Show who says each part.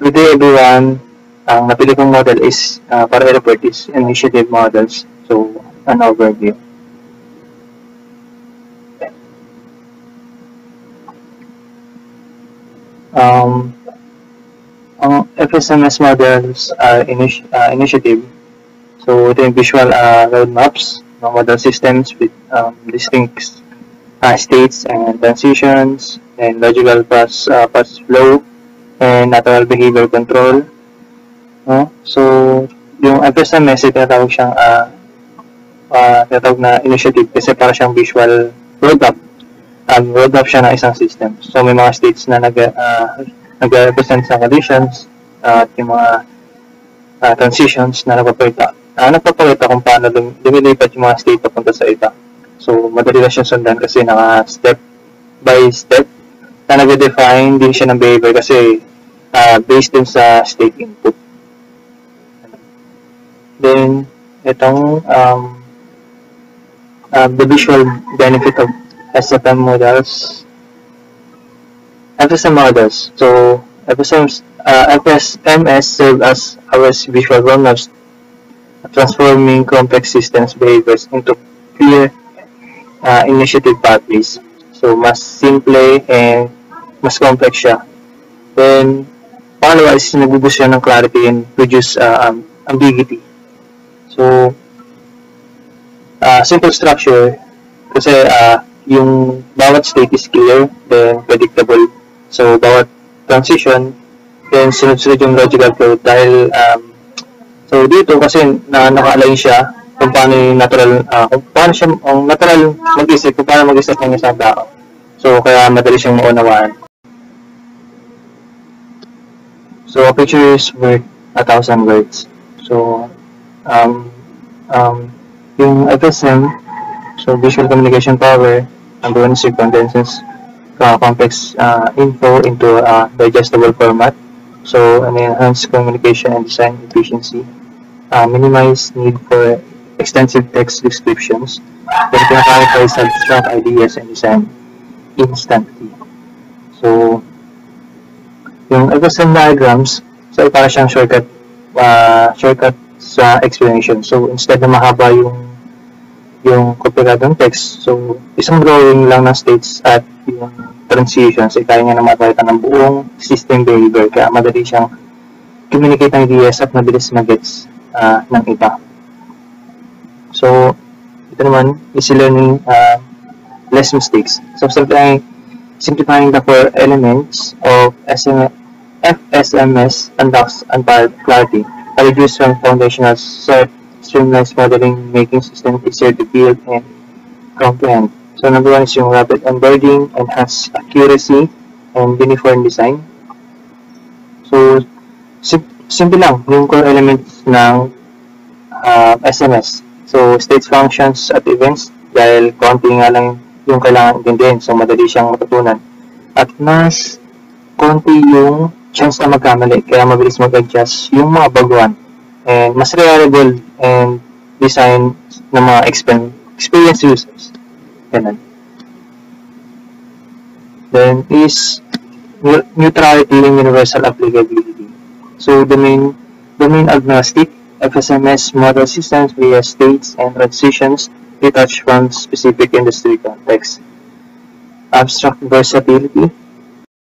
Speaker 1: Good day everyone. Ang napili kong model is para i-report is initiative models. So, an overview. Ang FSMS models are initiative. So, ito yung visual roadmaps ng model systems with distinct states and transitions and logical path flow and natural behavior control. So, yung FSMS, tinatawag siyang tinatawag na initiative kasi para siyang visual roadmap. Roadmap siya ng isang system. So, may mga states na nag-represent sa conditions at yung mga transitions na nagpapakita kung paano lumilipat yung mga state papunta sa iba. So, madali na siya sundan kasi naka-step by step na nag-define din siya ng behavior kasi based din sa state input. Then, itong the visual benefit of FSM models. FSM models. So, FSMs serve as our visual roadmaps, transforming complex systems behaviors into clear initiative pathways. So, mas simple and mas complex siya. Then, pangalawa is nag-boost siya ng clarity and reduce ambiguity. So, simple structure kasi yung bawat state is clear, then predictable. So, bawat transition, then sunod-sunod yung logical flow dahil so dito kasi naka-align siya kung paano yung natural, kung paano siya natural mag-isip, kung paano mag-isip ng isang tao. So, kaya madali siyang maunawaan. So, a picture is worth 1,000 words. So, yung FSM, so visual communication power, number one is it condenses complex info into a digestible format. So, enhance communication and design efficiency, minimize need for extensive text descriptions, then clarify abstract ideas and design instantly. So, yung FSM diagrams, so para siyang shortcut sa explanation. So, instead na mahaba yung komplikadong text, so isang drawing lang ng states at yung transitions, kaya nga na makakita ng buong system behavior, kaya madali siyang communicate ng ideas at mabilis mag-gets ng iba. So, ito naman, easy learning, less mistakes. So, simplifying the core elements of FSMS unlocks unparalleled clarity, a reduced foundational set, streamlines modeling, making systems easier to build and comprehend. So, number one is yung rapid onboarding, enhanced accuracy, and uniform design. So, simple lang yung core elements ng SMS. So, states, functions, at events, dahil konti nga lang yung kailangan intindihin. So, madali siyang matutunan. At mas konti yung chance na magkamali, kaya mabilis mag-adjust yung mga baguhan. And mas reliable and design ng mga experienced users. Ganun. Then is neutrality and universal applicability. So domain agnostic, FSMS model systems via states and transitions detached from specific industry context. Abstract versatility,